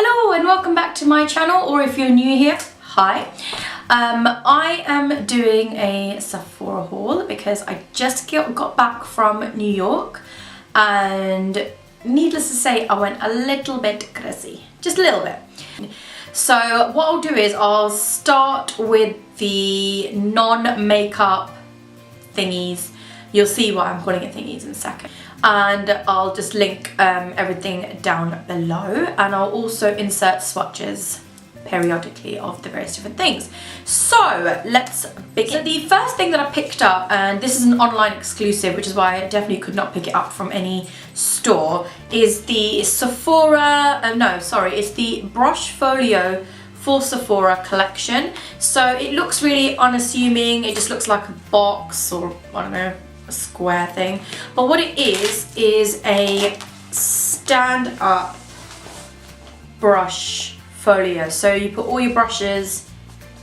Hello and welcome back to my channel, or if you're new here, hi. I am doing a Sephora haul because I just got back from New York, and needless to say I went a little bit crazy, just a little bit. So what I'll do is I'll start with the non-makeup thingies. You'll see why I'm calling it thingies in a second. And I'll just link everything down below, and I'll also insert swatches periodically of the various different things. So let's begin. So the first thing that I picked up, and this is an online exclusive, which is why I definitely could not pick it up from any store, is the Sephora, it's the Brush Folio for Sephora collection. So it looks really unassuming, it just looks like a box, or I don't know, a square thing, but what it is a stand-up brush folio. So you put all your brushes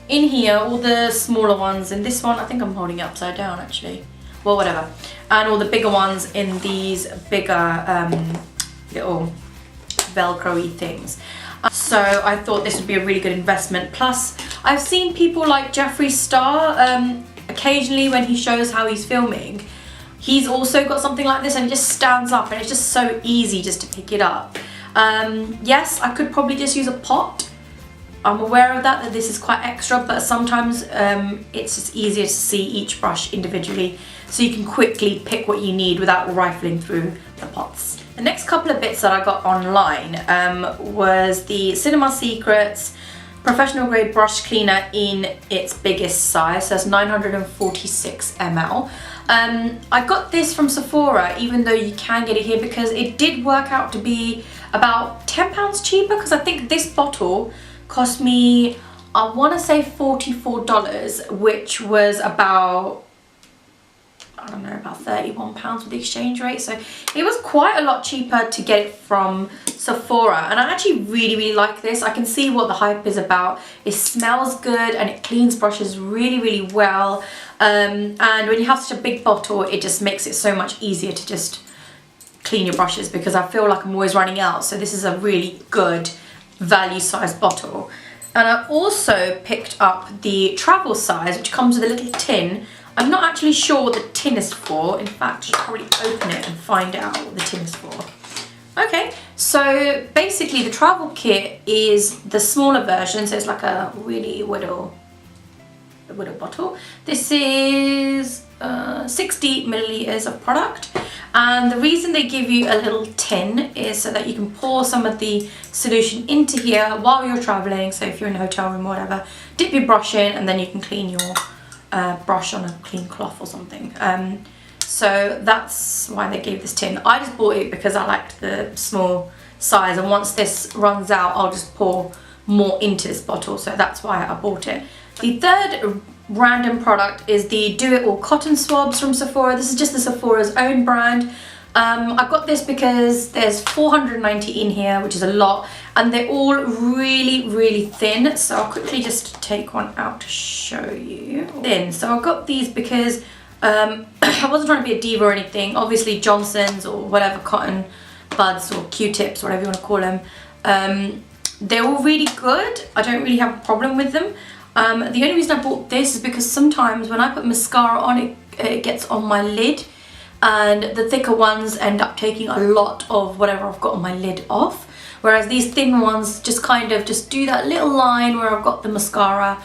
in here, all the smaller ones in this one. I think I'm holding it upside down actually, well whatever, and all the bigger ones in these bigger little velcro-y things. So I thought this would be a really good investment. Plus I've seen people like Jeffree Star occasionally when he shows how he's filming, he's also got something like this, and it just stands up and it's just so easy just to pick it up. Yes, I could probably just use a pot. I'm aware of that this is quite extra, but sometimes it's just easier to see each brush individually, so you can quickly pick what you need without rifling through the pots. The next couple of bits that I got online was the Cinema Secrets professional grade brush cleaner in its biggest size, so that's 946 ml. I got this from Sephora, even though you can get it here, because it did work out to be about £10 cheaper, because I think this bottle cost me, I want to say $44, which was about, I don't know, about £31 with the exchange rate. So it was quite a lot cheaper to get it from Sephora, and I actually really like this. I can see what the hype is about. It smells good and it cleans brushes really well, and when you have such a big bottle, it just makes it so much easier to just clean your brushes, because I feel like I'm always running out. So this is a really good value size bottle. And I also picked up the travel size, which comes with a little tin. I'm not actually sure what the tin is for. In fact, I should probably open it and find out what the tin is for. Okay, so basically the travel kit is the smaller version, so it's like a really little bottle. This is 60 milliliters of product, and the reason they give you a little tin is so that you can pour some of the solution into here while you're traveling. So if you're in a hotel room or whatever, dip your brush in, and then you can clean your brush on a clean cloth or something. So that's why they gave this tin. I just bought it because I liked the small size, and once this runs out I'll just pour more into this bottle, so that's why I bought it. The third random product is the Do It All cotton swabs from Sephora. This is just the Sephora's own brand. I got this because there's 490 in here, which is a lot, and they're all really thin. So I'll quickly just take one out to show you. Thin. So I got these because I wasn't trying to be a diva or anything. Obviously Johnson's or whatever cotton buds or Q-tips, whatever you want to call them, they're all really good. I don't really have a problem with them. The only reason I bought this is because sometimes when I put mascara on, it gets on my lid, and the thicker ones end up taking a lot of whatever I've got on my lid off, whereas these thin ones just kind of just do that little line where I've got the mascara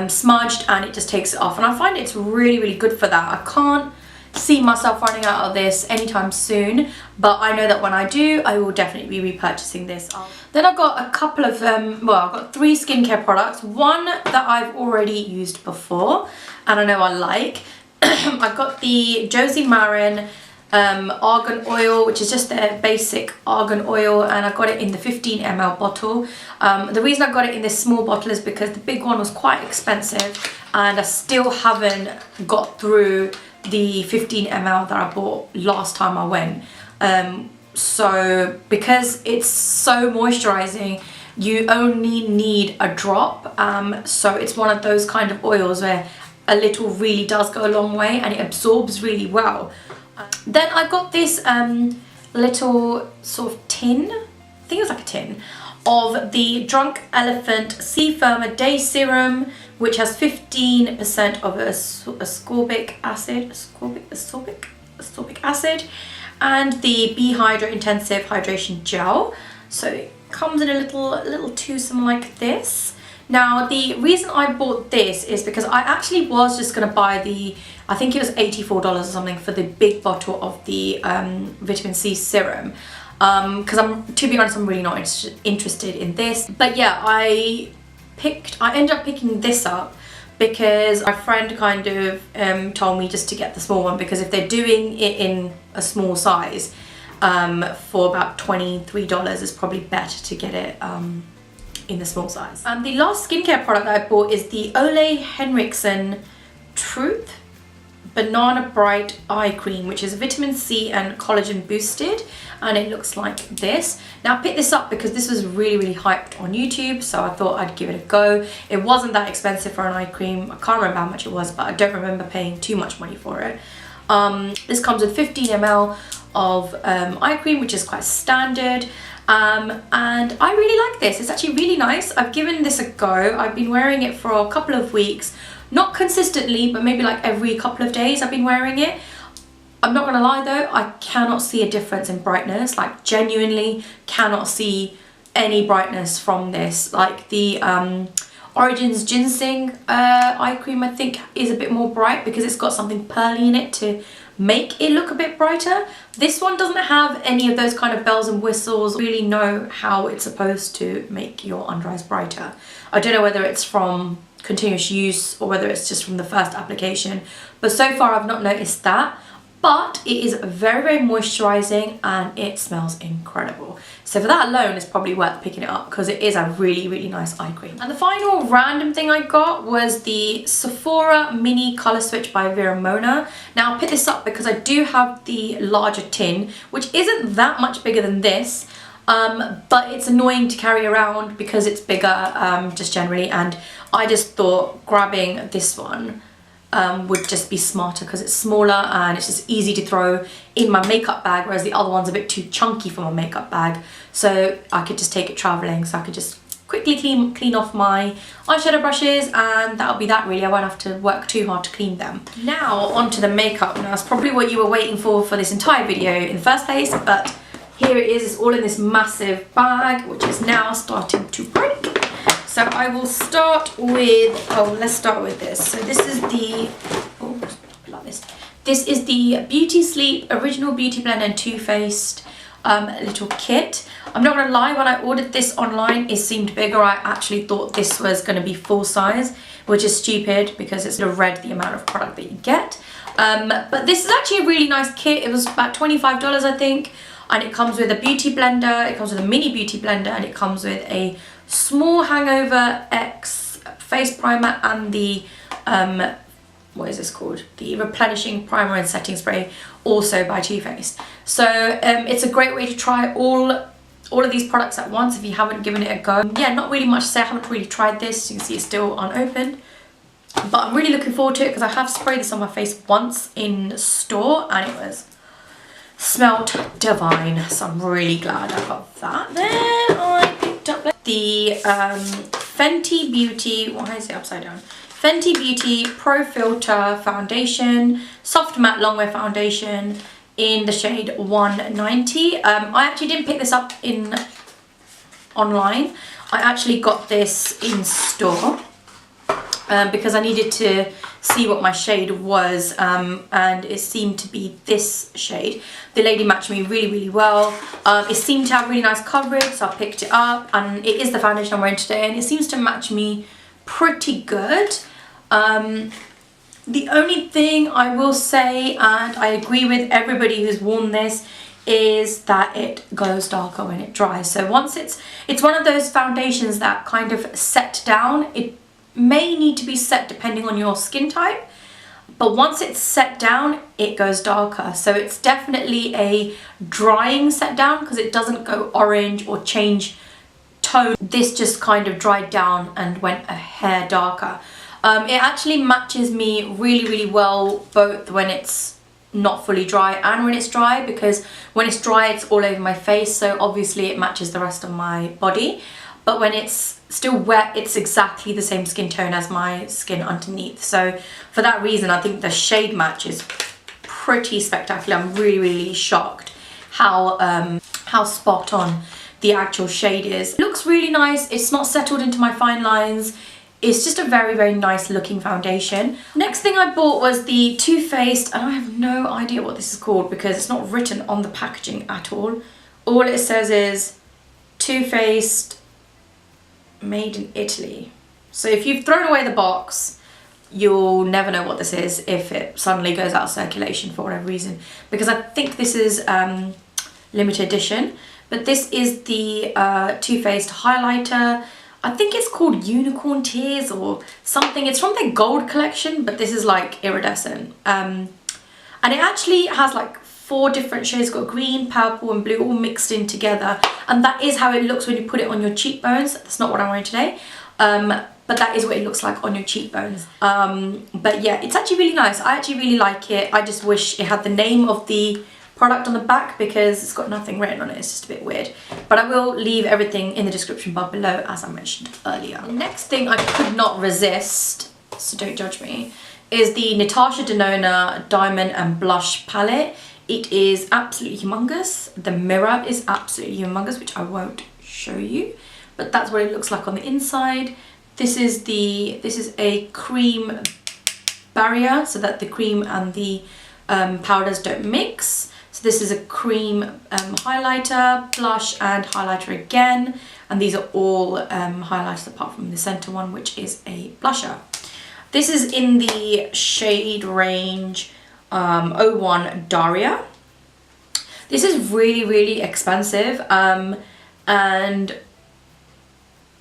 smudged, and it just takes it off, and I find it's really good for that. I can't see myself running out of this anytime soon, but I know that when I do, I will definitely be repurchasing this. Then I've got a couple of I've got 3 skincare products. One that I've already used before and I know I like. I've got the Josie Maran argan oil, which is just their basic argan oil, and I got it in the 15 ml bottle. The reason I got it in this small bottle is because the big one was quite expensive, and I still haven't got through the 15 ml that I bought last time I went. So because it's so moisturizing, you only need a drop. So it's one of those kind of oils where a little really does go a long way, and it absorbs really well. Then I got this little sort of tin, I think it was like a tin, of the Drunk Elephant Sea Firmer Day Serum, which has 15% of ascorbic acid, and the Be Hydra Intensive Hydration Gel. So it comes in a little twosome like this. Now the reason I bought this is because I actually was just going to buy the, I think it was $84 or something for the big bottle of the vitamin C serum, because to be honest, I'm really not interested in this. But yeah, I ended up picking this up because my friend kind of told me just to get the small one, because if they're doing it in a small size for about $23, it's probably better to get it in the small size. The last skincare product that I bought is the Ole Henriksen Truth Banana Bright Eye Cream, which is vitamin C and collagen boosted, and it looks like this. Now I picked this up because this was really hyped on YouTube, so I thought I'd give it a go. It wasn't that expensive for an eye cream. I can't remember how much it was, but I don't remember paying too much money for it. This comes with 15 ml of eye cream, which is quite standard. And I really like this. It's actually really nice. I've given this a go. I've been wearing it for a couple of weeks, not consistently, but maybe like every couple of days I've been wearing it. I'm not gonna lie though, I cannot see a difference in brightness, like genuinely cannot see any brightness from this. Like the Origins Ginseng eye cream, I think, is a bit more bright because it's got something pearly in it to make it look a bit brighter. This one doesn't have any of those kind of bells and whistles. Really know how it's supposed to make your under eyes brighter. I don't know whether it's from continuous use or whether it's just from the first application, but so far I've not noticed that. But it is very moisturizing and it smells incredible. So for that alone, it's probably worth picking it up because it is a really nice eye cream. And the final random thing I got was the Sephora Mini Color Switch by Vera Mona. Now I picked this up because I do have the larger tin, which isn't that much bigger than this, but it's annoying to carry around because it's bigger just generally, and I just thought grabbing this one would just be smarter because it's smaller and it's just easy to throw in my makeup bag, whereas the other one's a bit too chunky for my makeup bag. So I could just take it traveling, so I could just quickly clean off my eyeshadow brushes, and that'll be that really. I won't have to work too hard to clean them. Now onto the makeup. Now it's probably what you were waiting for this entire video in the first place, but here it is. It's all in this massive bag, which is now starting to break. So I will start with, let's start with this. So this is the, like this. This is the Beauty Sleep Original Beauty Blend and Too Faced little kit. I'm not gonna lie, when I ordered this online, it seemed bigger. I actually thought this was gonna be full size, which is stupid because it's read the amount of product that you get. But this is actually a really nice kit. It was about $25, I think. And it comes with a beauty blender, it comes with a mini beauty blender, and it comes with a small Hangover X face primer and the what is this called? The replenishing primer and setting spray, also by Too Faced. So it's a great way to try all of these products at once if you haven't given it a go. Yeah, not really much to say. I haven't really tried this. You can see it's still unopened, but I'm really looking forward to it because I have sprayed this on my face once in store and it smelled divine. So I'm really glad I got that. Then I picked up the Fenty Beauty, why is it upside down? Fenty Beauty Pro Filter Foundation, Soft Matte Longwear Foundation in the shade 190. I actually didn't pick this up online. I actually got this in store because I needed to see what my shade was, and it seemed to be this shade. The lady matched me really well. It seemed to have really nice coverage, so I picked it up, and it is the foundation I'm wearing today, and it seems to match me pretty good. The only thing I will say, and I agree with everybody who's worn this, is that it goes darker when it dries. So once it's one of those foundations that kind of set down. It may need to be set depending on your skin type, but once it's set down, it goes darker. So it's definitely a drying set down because it doesn't go orange or change tone. This just kind of dried down and went a hair darker. It actually matches me really well, both when it's not fully dry and when it's dry, because when it's dry it's all over my face, so obviously it matches the rest of my body, but when it's still wet it's exactly the same skin tone as my skin underneath. So for that reason I think the shade match is pretty spectacular. I'm really shocked how spot on the actual shade is. It looks really nice. It's not settled into my fine lines. It's just a very nice looking foundation. Next thing I bought was the Too Faced, and I have no idea what this is called because it's not written on the packaging at all. All it says is Too Faced made in Italy. So if you've thrown away the box, you'll never know what this is if it suddenly goes out of circulation for whatever reason, because I think this is limited edition. But this is the Too Faced highlighter. I think it's called Unicorn Tears or something. It's from their gold collection, but this is like iridescent. And it actually has like 4 different shades. It's got green, purple and blue all mixed in together. And that is how it looks when you put it on your cheekbones. That's not what I'm wearing today. But that is what it looks like on your cheekbones. But yeah, it's actually really nice. I actually really like it. I just wish it had the name of the product on the back because it's got nothing written on it. It's just a bit weird. But I will leave everything in the description bar below, as I mentioned earlier. The next thing I could not resist, so don't judge me, is the Natasha Denona Diamond and Blush Palette. It is absolutely humongous. The mirror is absolutely humongous, which I won't show you, but that's what it looks like on the inside. This is a cream barrier so that the cream and the powders don't mix. So this is a cream highlighter, blush and highlighter again, and these are all highlighters apart from the center one, which is a blusher. This is in the shade range 01 Daria. This is really expensive, and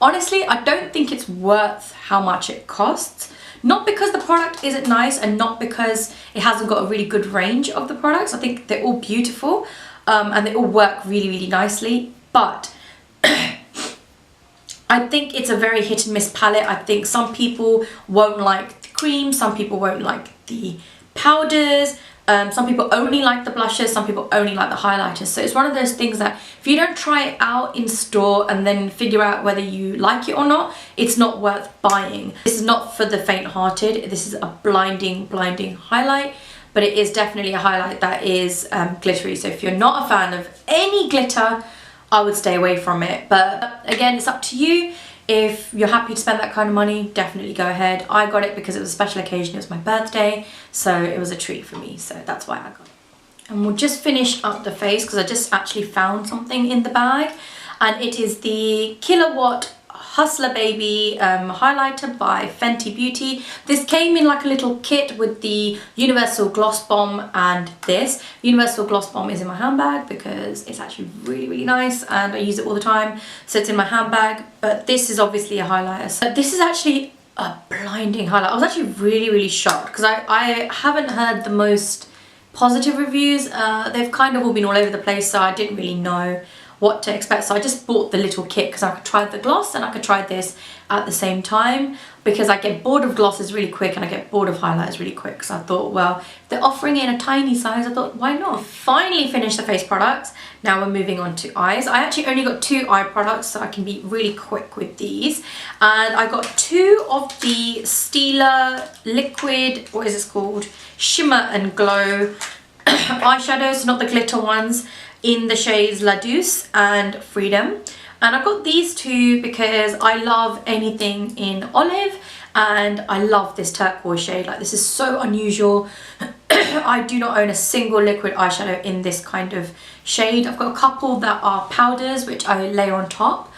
honestly I don't think it's worth how much it costs. Not because the product isn't nice and not because it hasn't got a really good range of the products. I think they're all beautiful and they all work really nicely, but I think it's a very hit and miss palette. I think some people won't like the cream, some people won't like the powders, some people only like the blushes, some people only like the highlighters. So it's one of those things that if you don't try it out in store and then figure out whether you like it or not, it's not worth buying. This is not for the faint-hearted. This is a blinding highlight, but it is definitely a highlight that is glittery. So if you're not a fan of any glitter, I would stay away from it. But again, it's up to you. If you're happy to spend that kind of money, definitely go ahead. I got it because it was a special occasion. It was my birthday, so it was a treat for me. So that's why I got it. And we'll just finish up the face because I just actually found something in the bag, and it is the Kilowatt Hustler Baby highlighter by Fenty Beauty. This came in like a little kit with the Universal Gloss Bomb and this. Universal Gloss Bomb is in my handbag because it's actually really nice and I use it all the time, so it's in my handbag. But this is obviously a highlighter. So this is actually a blinding highlight. I was actually really shocked because I haven't heard the most positive reviews. They've kind of all been all over the place, so I didn't really know what to expect. So I just bought the little kit because I could try the gloss and I could try this at the same time, because I get bored of glosses really quick and I get bored of highlighters really quick. So I thought, well, if they're offering it in a tiny size, I thought, why not? Finally finished the face products. Now we're moving on to eyes. I actually only got 2 eye products, so I can be really quick with these. And I got 2 of the Stila liquid, what is this called? Shimmer and Glow eyeshadows, not the glitter ones, in the shades La Douce and Freedom. And I got these 2 because I love anything in olive, and I love this turquoise shade. Like, this is so unusual. I do not own a single liquid eyeshadow in this kind of shade. I've got a couple that are powders which I layer on top,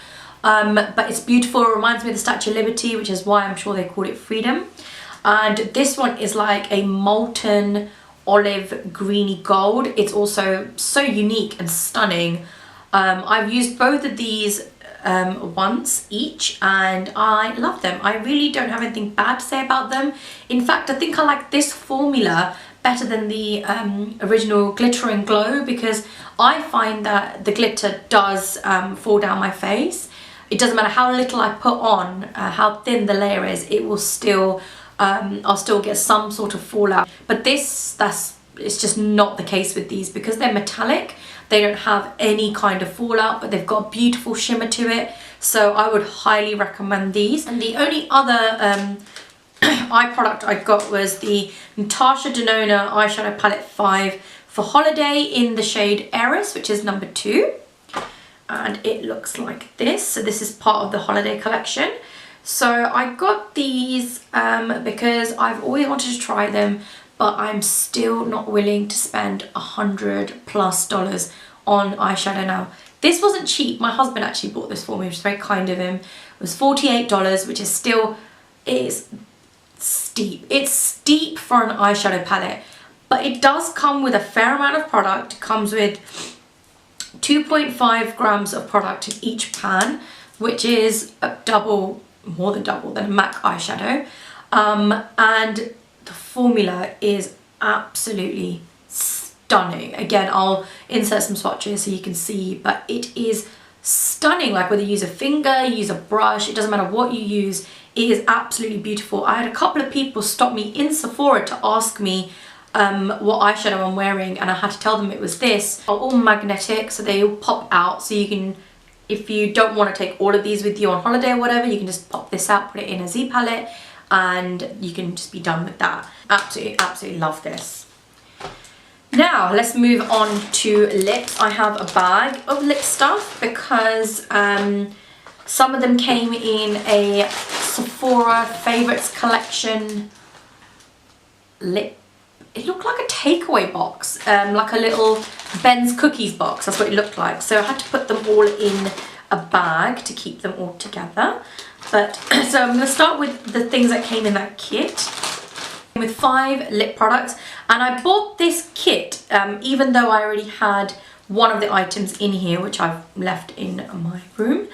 but it's beautiful. It reminds me of the Statue of Liberty, which is why I'm sure they call it Freedom. And this one is like a molten olive greeny gold. It's also so unique and stunning. I've used both of these once each and I love them. I really don't have anything bad to say about them. In fact, I think I like this formula better than the original Glitter and Glow, because I find that the glitter does fall down my face. It doesn't matter how little I put on, how thin the layer is, it will still I'll still get some sort of fallout. But this, that's it's just not the case with these because they're metallic. They don't have any kind of fallout, but they've got a beautiful shimmer to it. So I would highly recommend these. And the only other eye product I got was the Natasha Denona Eyeshadow Palette 5 for holiday in the shade Eris, which is number 2. And it looks like this. So this is part of the holiday collection. So I got these because I've always wanted to try them, but I'm still not willing to spend $100+ on eyeshadow now. This wasn't cheap. My husband actually bought this for me, which is very kind of him. It was $48, which is still, is steep. It's steep for an eyeshadow palette, but it does come with a fair amount of product. It comes with 2.5 grams of product in each pan, which is more than double than a MAC eyeshadow. And the formula is absolutely stunning. Again, I'll insert some swatches so you can see, but it is stunning. Like whether you use a finger, you use a brush, it doesn't matter what you use, it is absolutely beautiful. I had a couple of people stop me in Sephora to ask me what eyeshadow I'm wearing, and I had to tell them it was this. They're all magnetic, so they all pop out, so you can, if you don't want to take all of these with you on holiday or whatever, you can just pop this out, put it in a Z palette, and you can just be done with that. Absolutely love this. Now let's move on to lips. I have a bag of lip stuff because some of them came in a Sephora Favorites collection lip. It looked like a takeaway box, like a little Ben's Cookies box. That's what it looked like. So I had to put them all in a bag to keep them all together. But so I'm going to start with the things that came in that kit, with 5 lip products. And I bought this kit even though I already had one of the items in here, which I've left in my room,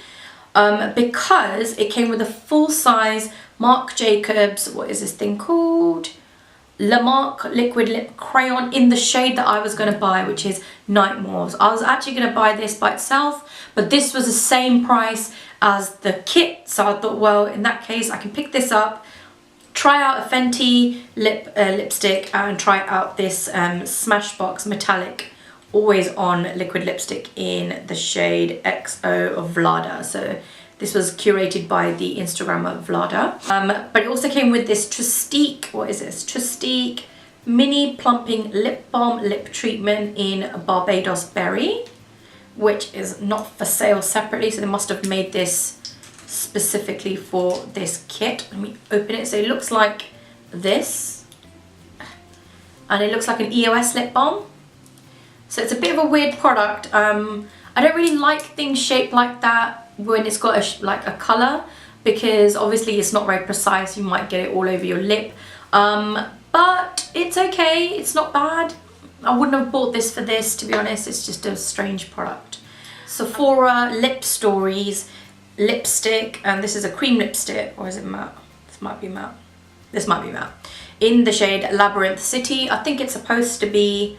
because it came with a full-size Marc Jacobs, what is this thing called? La Marque Liquid Lip Crayon in the shade that I was going to buy, which is Night Moves. I was actually going to buy this by itself, but this was the same price as the kit, so I thought, well, in that case I can pick this up, try out a Fenty lipstick, and try out this Smashbox Metallic Always On liquid lipstick in the shade XO of Vlada. So this was curated by the Instagrammer Vlada. But it also came with this Trustique, what is this? Trustique Mini Plumping Lip Balm Lip Treatment in Barbados Berry, which is not for sale separately, so they must have made this specifically for this kit. Let me open it. So it looks like this, and it looks like an EOS lip balm. So it's a bit of a weird product. I don't really like things shaped like that when it's got like a colour, because obviously it's not very precise. You might get it all over your lip, but it's okay, it's not bad. I wouldn't have bought this for this, to be honest. It's just a strange product. Sephora Lip Stories lipstick, and this is a cream lipstick, or is it matte? This might be matte. This might be matte. In the shade Labyrinth City. I think it's supposed to be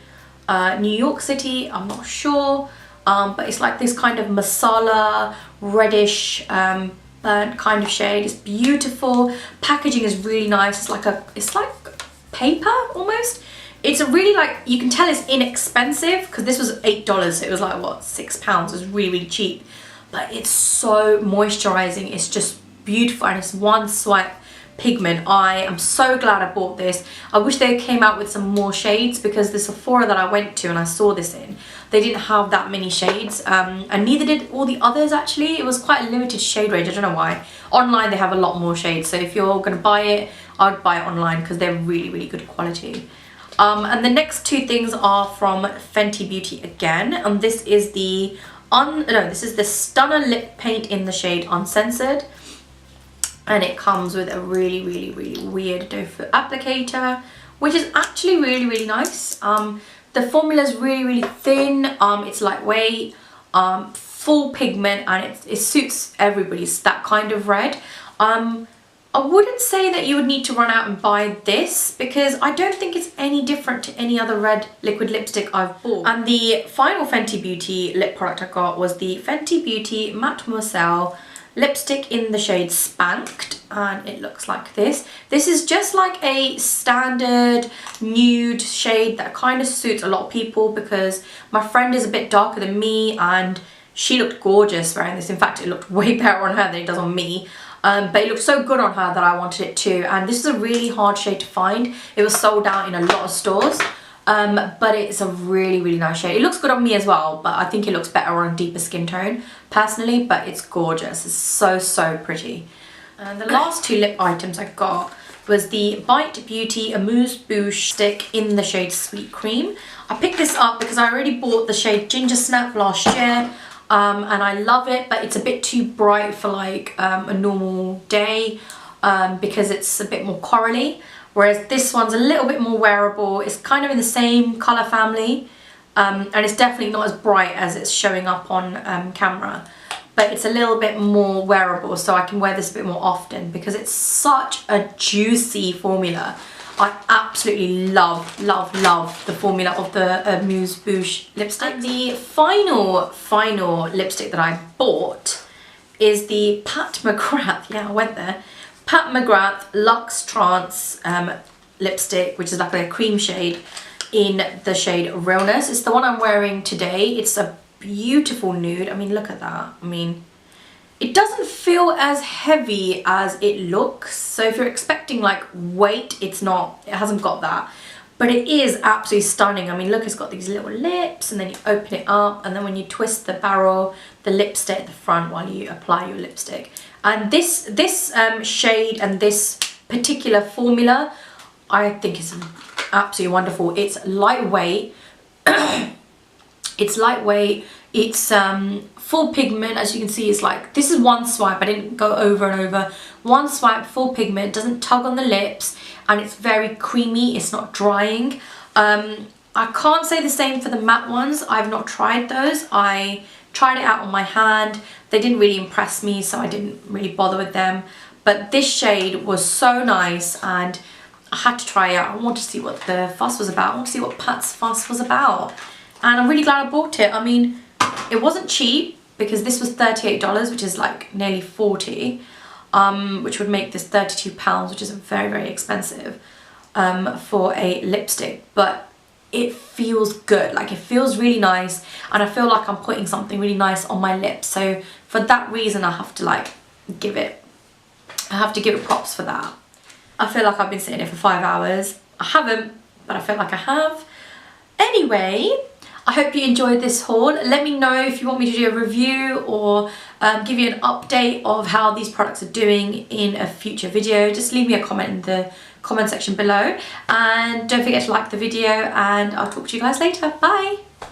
New York City, I'm not sure, but it's like this kind of masala reddish burnt kind of shade. It's beautiful. Packaging is really nice. It's like paper almost. It's a really, like, you can tell it's inexpensive because this was $8, so it was like, what, £6. It was really cheap, but it's so moisturizing. It's just beautiful, and it's one swipe pigment. I am so glad I bought this. I wish they came out with some more shades, because the Sephora that I went to and I saw this in, they didn't have that many shades, and neither did all the others actually. It was quite a limited shade range. I don't know why. Online they have a lot more shades, so if you're going to buy it, I'd buy it online because they're really, really good quality. And the next 2 things are from Fenty Beauty again, and this is the Stunner Lip Paint in the shade Uncensored. And it comes with a really, really, really weird doe foot applicator, which is actually really, really nice. The formula is really, really thin. It's lightweight, full pigment, and it suits everybody's that kind of red. I wouldn't say that you would need to run out and buy this, because I don't think it's any different to any other red liquid lipstick I've bought. And the final Fenty Beauty lip product I got was the Fenty Beauty Mademoiselle lipstick in the shade Spanked, and it looks like this. This is just like a standard nude shade that kind of suits a lot of people because my friend is a bit darker than me and she looked gorgeous wearing this. In fact, it looked way better on her than it does on me. But it looked so good on her that I wanted it too. And this is a really hard shade to find. It was sold out in a lot of stores. But it's a really nice shade. It looks good on me as well, but I think it looks better on a deeper skin tone personally, but it's gorgeous. It's so pretty. And the last two lip items I got was the Bite Beauty Amuse Bouche stick in the shade Sweet Cream. I picked this up because I already bought the shade Ginger Snap last year. And I love it, but it's a bit too bright for like a normal day because it's a bit more corally, whereas this one's a little bit more wearable. It's kind of in the same colour family, and it's definitely not as bright as it's showing up on camera, but it's a little bit more wearable, so I can wear this a bit more often because it's such a juicy formula. I absolutely love the formula of the Amuse Bouche lipstick. And the final lipstick that I bought is the Pat McGrath, yeah, I went there, Pat McGrath Luxe Trance lipstick, which is like a cream shade in the shade Realness. It's the one I'm wearing today. It's a beautiful nude. I mean, look at that. I mean, it doesn't feel as heavy as it looks. So if you're expecting like weight, it's not, it hasn't got that. But it is absolutely stunning. I mean, look, it's got these little lips and then you open it up and then when you twist the barrel, the lips stay at the front while you apply your lipstick. And this shade and this particular formula, I think is absolutely wonderful. It's lightweight. It's lightweight. It's full pigment, as you can see. It's like, this is one swipe, I didn't go over and over. One swipe, full pigment, doesn't tug on the lips, and it's very creamy, it's not drying. I can't say the same for the matte ones. I've not tried those. I tried it out on my hand. They didn't really impress me, so I didn't really bother with them. But this shade was so nice and I had to try it out. I want to see what the fuss was about. I want to see what Pat's fuss was about. And I'm really glad I bought it. I mean, it wasn't cheap because this was $38, which is like nearly 40, which would make this £32, which is very expensive for a lipstick. But it feels good, like it feels really nice, and I feel like I'm putting something really nice on my lips. So for that reason, I have to like give it props for that. I feel like I've been sitting here for 5 hours. I haven't, but I feel like I have. Anyway, I hope you enjoyed this haul. Let me know if you want me to do a review or give you an update of how these products are doing in a future video. Just leave me a comment in the comment section below, and don't forget to like the video, and I'll talk to you guys later. Bye!